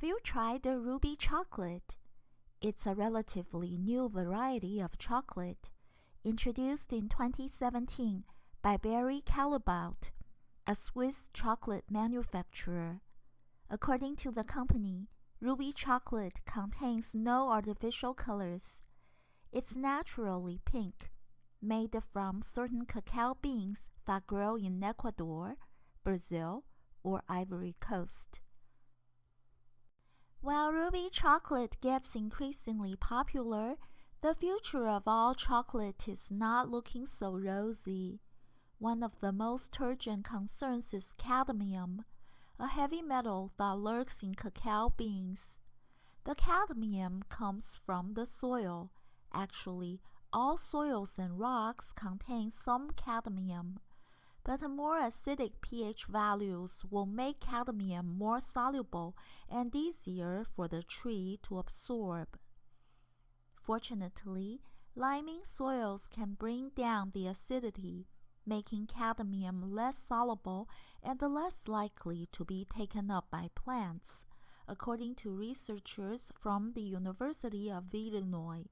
you tried the ruby chocolate? It's a relatively new variety of chocolate, introduced in 2017 by Barry Callebaut, a Swiss chocolate manufacturer. According to the company, ruby chocolate contains no artificial colors. It's naturally pink, made from certain cacao beans that grow in Ecuador, Brazil, or Ivory Coast. While ruby chocolate gets increasingly popular, the future of all chocolate is not looking so rosy. One of the most urgent concerns is cadmium, a heavy metal that lurks in cacao beans. The cadmium comes from the soil. Actually, all soils and rocks contain some cadmium, but more acidic pH values will make cadmium more soluble and easier for the tree to absorb. Fortunately, liming soils can bring down the acidity, making cadmium less soluble and less likely to be taken up by plants, according to researchers from the University of Illinois.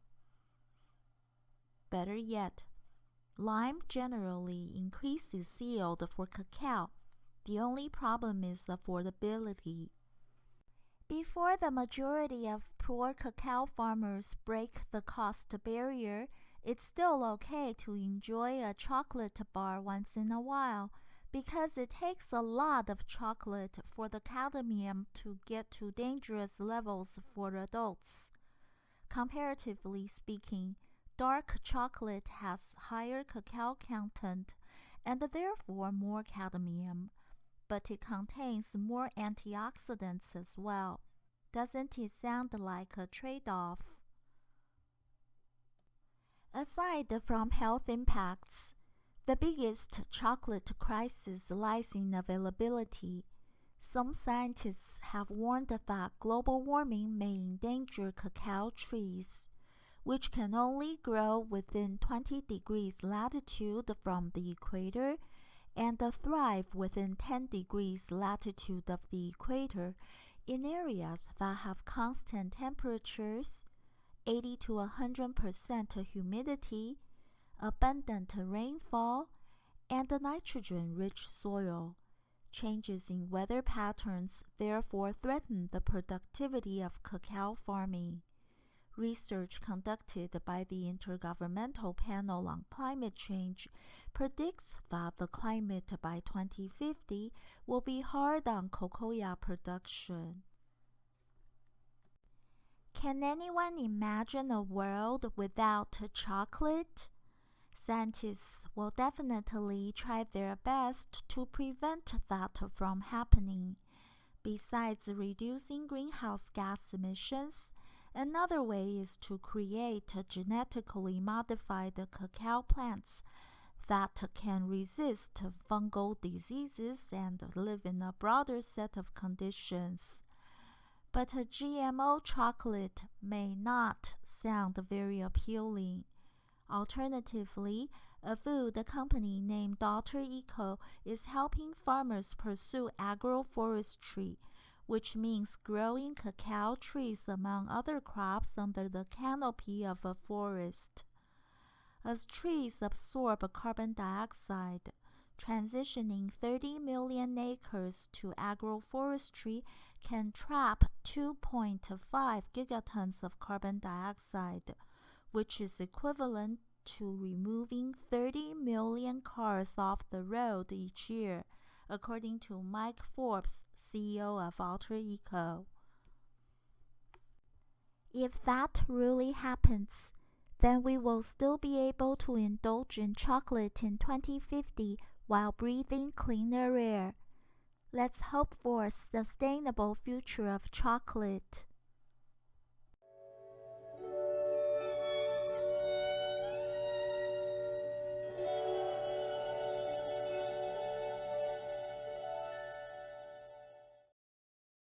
Better yet, lime generally increases yield for cacao. The only problem is affordability. Before the majority of poor cacao farmers break the cost barrier, it's still okay to enjoy a chocolate bar once in a while, because it takes a lot of chocolate for the cadmium to get to dangerous levels for adults. Comparatively speaking, dark chocolate has higher cacao content and therefore more cadmium, but it contains more antioxidants as well. Doesn't it sound like a trade-off? Aside from health impacts, the biggest chocolate crisis lies in availability. Some scientists have warned that global warming may endanger cacao trees, which can only grow within 20 degrees latitude from the equator and thrive within 10 degrees latitude of the equator in areas that have constant temperatures, 80 to 100% humidity, abundant rainfall, and nitrogen-rich soil. Changes in weather patterns therefore threaten the productivity of cacao farming. Research conducted by the Intergovernmental Panel on Climate Change predicts that the climate by 2050 will be hard on cocoa production. Can anyone imagine a world without chocolate? Scientists will definitely try their best to prevent that from happening. Besides reducing greenhouse gas emissions, another way is to create genetically modified cacao plants that can resist fungal diseases and live in a broader set of conditions. But a GMO chocolate may not sound very appealing. Alternatively, a food company named Dr. Eco is helping farmers pursue agroforestry, which means growing cacao trees among other crops under the canopy of a forest. As trees absorb carbon dioxide, transitioning 30 million acres to agroforestry can trap 2.5 gigatons of carbon dioxide, which is equivalent to removing 30 million cars off the road each year, according to Mike Forbes, CEO of Alter Eco. If that really happens, then we will still be able to indulge in chocolate in 2050 while breathing cleaner air. Let's hope for a sustainable future of chocolate.